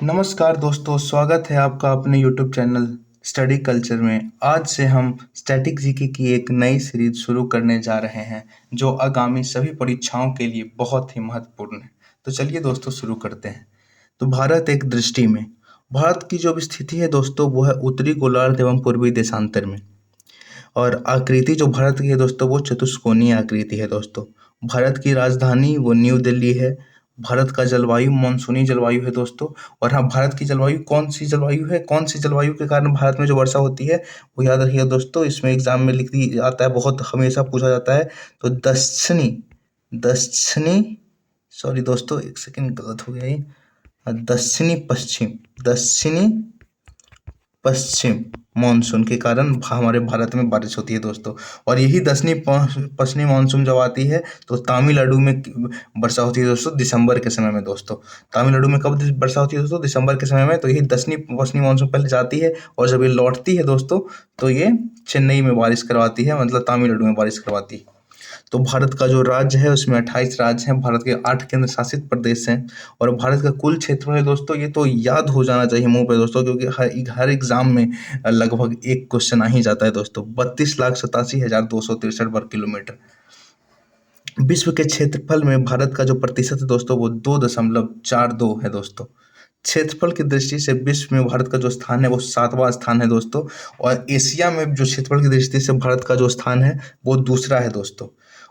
नमस्कार दोस्तों, स्वागत है आपका अपने YouTube चैनल स्टडी कल्चर में। आज से हम स्टैटिक जीके की एक नई सीरीज शुरू करने जा रहे हैं जो आगामी सभी परीक्षाओं के लिए बहुत ही महत्वपूर्ण है। तो चलिए दोस्तों शुरू करते हैं। तो भारत एक दृष्टि में, भारत की जो स्थिति है दोस्तों वो है उत्तरी गोलार्ध एवं पूर्वी देशांतर में। और आकृति जो भारत की है दोस्तों वो चतुष्कोणीय आकृति है दोस्तों। भारत की राजधानी वो न्यू दिल्ली है। भारत का जलवायु मानसूनी जलवायु है दोस्तों। और हाँ, भारत की जलवायु कौन सी जलवायु है, कौन सी जलवायु के कारण भारत में जो वर्षा होती है वो याद रखिएगा दोस्तों। इसमें एग्जाम में लिख दी आता है, बहुत हमेशा पूछा जाता है। तो दक्षिणी दक्षिणी सॉरी दोस्तों, एक सेकंड गलत हो गया ये। दक्षिणी पश्चिम मानसून के कारण हमारे भारत में बारिश होती है दोस्तों। और यही दक्षिणी पश्चिमी मानसून जब आती है तो तमिलनाडु में वर्षा होती है दोस्तों, दिसंबर के समय में दोस्तों। तमिलनाडु में कब वर्षा होती है दोस्तों? दिसंबर के समय में। तो यही दक्षिणी पश्चिमी मानसून पहले जाती है और जब ये लौटती है दोस्तों तो ये चेन्नई में बारिश करवाती है, मतलब तमिलनाडु में बारिश करवाती है। तो भारत का जो राज्य है उसमें 28 राज्य हैं, भारत के 8 केंद्र शासित प्रदेश हैं। और भारत का कुल क्षेत्रफल है दोस्तों, ये तो याद हो जाना चाहिए मुंह पे दोस्तों, क्योंकि हर एग्जाम में लगभग एक क्वेश्चन आ ही जाता है दोस्तों। 32,87,263 वर्ग किलोमीटर। विश्व के क्षेत्रफल में भारत का जो प्रतिशत है दोस्तों वो 2.42 है दोस्तों। क्षेत्रफल की दृष्टि से विश्व में भारत का जो स्थान है वो 7वां स्थान है दोस्तों। और एशिया में जो क्षेत्रफल की दृष्टि से भारत का जो स्थान है वो दूसरा है दोस्तों।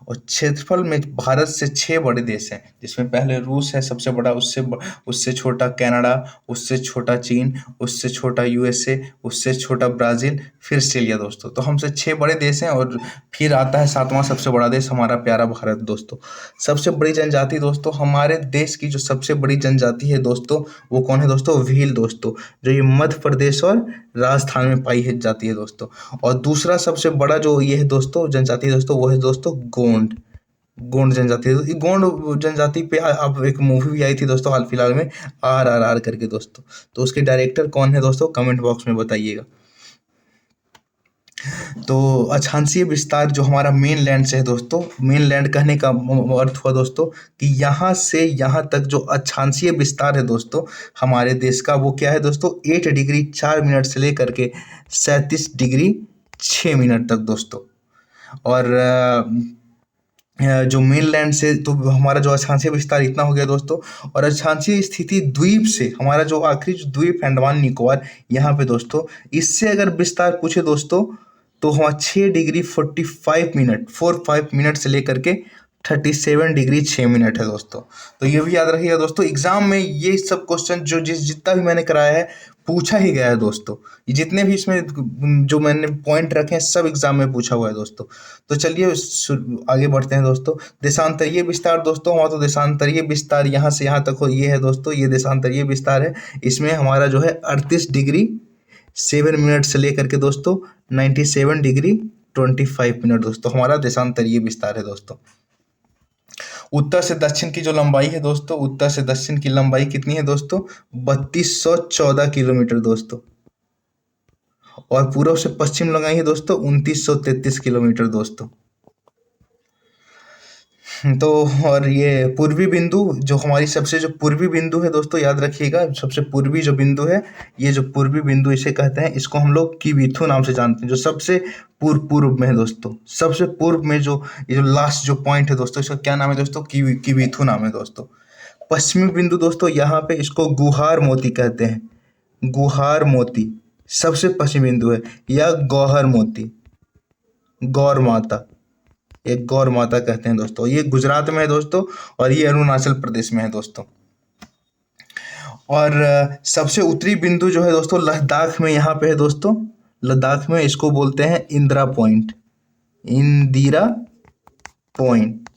और क्षेत्रफल में भारत से 6 बड़े देश हैं, जिसमें पहले रूस है सबसे बड़ा, उससे छोटा कनाडा, उससे छोटा चीन, उससे छोटा यूएसए, उससे छोटा ब्राज़ील, फिर ऑस्ट्रेलिया दोस्तों। तो हमसे 6 बड़े देश हैं और फिर आता है 7वां सबसे बड़ा देश हमारा प्यारा भारत दोस्तों। सबसे बड़ी जनजाति दोस्तों, हमारे देश की जो सबसे बड़ी जनजाति है दोस्तों वो कौन है दोस्तों? भील दोस्तों, जो ये मध्य प्रदेश और राजस्थान में पाई जाती है दोस्तों। और दूसरा सबसे बड़ा जो ये है दोस्तों जनजाति है दोस्तों वो है दोस्तों गोंड। गोंड जनजाति है। ये गोंड जनजाति पे अब एक मूवी भी आई थी दोस्तों हाल फिलहाल में, RRR करके दोस्तों। तो उसके डायरेक्टर कौन है दोस्तों? कमेंट बॉक्स में बताइएगा। तो अक्षांशीय विस्तार जो हमारा मेन लैंड से है दोस्तों, मेन लैंड कहने का अर्थ हुआ दोस्तों कि यहाँ से यहाँ तक जो अक्षांशीय विस्तार है दोस्तों हमारे देश का, वो क्या है दोस्तों? 8 डिग्री 4 मिनट से लेकर के 37 डिग्री 6 मिनट तक दोस्तों। और जो मेन लैंड से तो हमारा जो अक्षांशीय विस्तार इतना हो गया दोस्तों। और अक्षांशीय स्थिति द्वीप से हमारा जो आखिरी जो द्वीप है अंडमान निकोबार, यहाँ पे दोस्तों इससे अगर विस्तार पूछे दोस्तों तो हमारा 6 डिग्री 45 मिनट से लेकर के 37 डिग्री 6 मिनट है दोस्तों। तो ये भी याद रखिएगा दोस्तों, एग्जाम में ये सब क्वेश्चन जो जितना भी मैंने कराया है पूछा ही गया है दोस्तों। ये जितने भी इसमें जो मैंने पॉइंट रखे हैं सब एग्जाम में पूछा हुआ है दोस्तों। तो चलिए आगे बढ़ते हैं दोस्तों। देशांतरीय विस्तार दोस्तों, हमारा तो देशांतरीय विस्तार यहाँ से यहाँ तक हो ये है दोस्तों, ये देशांतरीय विस्तार है। इसमें हमारा जो है 38 डिग्री 7 मिनट से लेकर के दोस्तों 97 डिग्री 25 मिनट दोस्तों हमारा देशांतरीय विस्तार है दोस्तों। उत्तर से दक्षिण की जो लंबाई है दोस्तों, उत्तर से दक्षिण की लंबाई कितनी है दोस्तों? 3214 किलोमीटर दोस्तों। और पूर्व से पश्चिम लंबाई है दोस्तों 2933 किलोमीटर दोस्तों। तो और ये पूर्वी बिंदु जो हमारी सबसे जो पूर्वी बिंदु है दोस्तों, याद रखिएगा सबसे पूर्वी जो बिंदु है, ये जो पूर्वी बिंदु इसे कहते हैं, इसको हम लोग किबिथु नाम से जानते हैं। जो सबसे पूर्व में है दोस्तों, सबसे पूर्व में जो ये जो लास्ट जो पॉइंट है दोस्तों, इसका क्या नाम है दोस्तों? किबिथु नाम है दोस्तों। पश्चिमी बिंदु दोस्तों, यहाँ पे इसको गुहार मोती कहते हैं। गुहार मोती सबसे पश्चिमी बिंदु है, या गौहर मोती, गौर माता, एक गौर माता कहते हैं दोस्तों। ये गुजरात में है दोस्तों और ये अरुणाचल प्रदेश में है दोस्तों। और सबसे उत्तरी बिंदु जो है दोस्तों लद्दाख में यहाँ पे है दोस्तों। लद्दाख में इसको बोलते हैं Indira point, Indira point,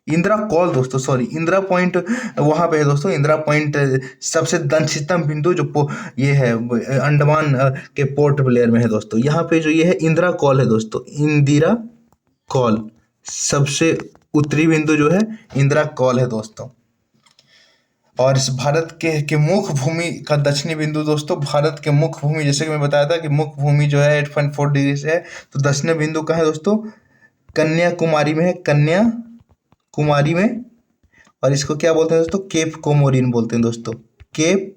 Indira call दोस्तों, सॉरी इंदिरा पॉइंट वहाँ पे है दोस्तों। इंदिरा पॉइंट सबसे दक्षिणतम बिंदु जो ये है अंडमान के पोर्ट ब्लेयर में है दोस्तों। यहाँ पे जो ये है इंदिरा कॉल है दोस्तों, इंदिरा कॉल सबसे उत्तरी बिंदु जो है इंदिरा कॉल है दोस्तों। और इस भारत के मुख्य भूमि का दक्षिणी बिंदु दोस्तों, भारत के मुख्य भूमि जैसे कि मैं बताया था कि मुख्य भूमि जो है 8.4 डिग्री से है, तो दक्षिणी बिंदु का है दोस्तों कन्याकुमारी में है, कन्याकुमारी में। और इसको क्या बोलते हैं दोस्तों? केप कोमोरिन बोलते हैं दोस्तों, Cape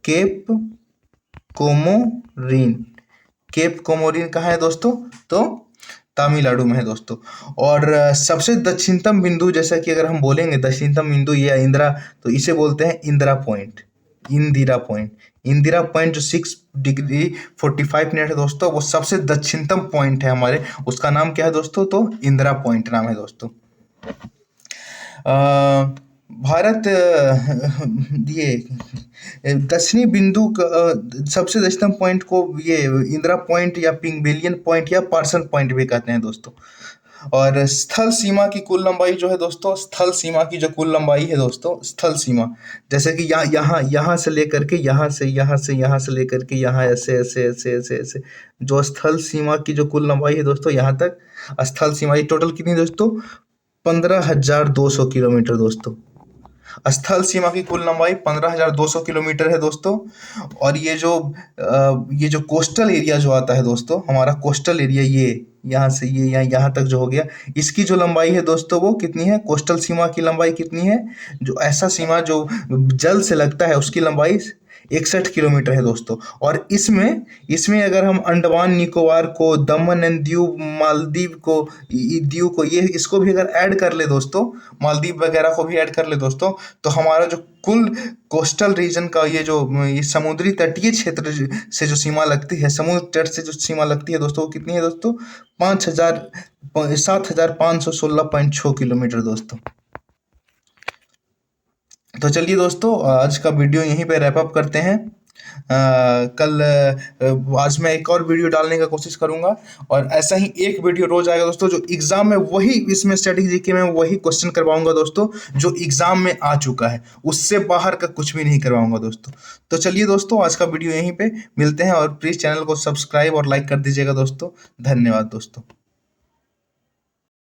Cape Comorin. Cape Comorin कहाँ है दोस्तों? तो तमिलनाडु में है दोस्तों। और सबसे दक्षिणतम बिंदु, जैसा कि अगर हम बोलेंगे दक्षिणतम बिंदु या इंदिरा, तो इसे बोलते हैं Indira point. Indira point, Indira point जो 6°45' है दोस्तों, वो सबसे दक्षिणतम पॉइंट है हमारे, उसका नाम क्या है दोस्तों? तो इंदिरा पॉइंट नाम है दोस्तों। भारत ये दक्षिणी बिंदु सबसे दक्षिणतम पॉइंट को ये इंदिरा पॉइंट या पिंगबेलियन पॉइंट या पार्सन पॉइंट भी कहते हैं दोस्तों। और स्थल सीमा की कुल लंबाई जो है दोस्तों, स्थल सीमा की जो कुल लंबाई है दोस्तों, स्थल सीमा, जैसे कि यहाँ से लेकर के यहाँ से लेकर के यहाँ ऐसे ऐसे ऐसे ऐसे ऐसे, जो स्थल सीमा की जो कुल लंबाई है दोस्तों, यहाँ तक स्थल सीमा टोटल कितनी दोस्तों? 15,200 किलोमीटर दोस्तों। स्थल सीमा की कुल लंबाई 15,200 किलोमीटर है दोस्तों। और ये जो कोस्टल एरिया जो आता है दोस्तों, हमारा कोस्टल एरिया, ये यहाँ से ये यहाँ तक जो हो गया, इसकी जो लंबाई है दोस्तों वो कितनी है? कोस्टल सीमा की लंबाई कितनी है? जो ऐसा सीमा जो जल से लगता है उसकी लंबाई 61 किलोमीटर है दोस्तों। और इसमें अगर हम अंडमान निकोबार को, दमन एंड दीव, मालदीव को, दीव को, ये इसको भी अगर ऐड कर ले दोस्तों, मालदीव वगैरह को भी ऐड कर ले दोस्तों, तो हमारा जो कुल कोस्टल रीजन का ये समुद्री तटीय क्षेत्र से जो सीमा लगती है, समुद्र तट से जो सीमा लगती है दोस्तों, वो कितनी है दोस्तों? 7,516.6 किलोमीटर दोस्तों। तो चलिए दोस्तों, आज का वीडियो यहीं पे रैप अप करते हैं। आज मैं एक और वीडियो डालने का कोशिश करूंगा, और ऐसा ही एक वीडियो रोज आएगा दोस्तों, जो एग्जाम में वही, इसमें स्टैटिक जीके में वही क्वेश्चन करवाऊंगा दोस्तों जो एग्जाम में आ चुका है, उससे बाहर का कुछ भी नहीं करवाऊंगा दोस्तों। तो चलिए दोस्तों, आज का वीडियो यहीं पे मिलते हैं, और प्लीज चैनल को सब्सक्राइब और लाइक कर दीजिएगा दोस्तों। धन्यवाद दोस्तों।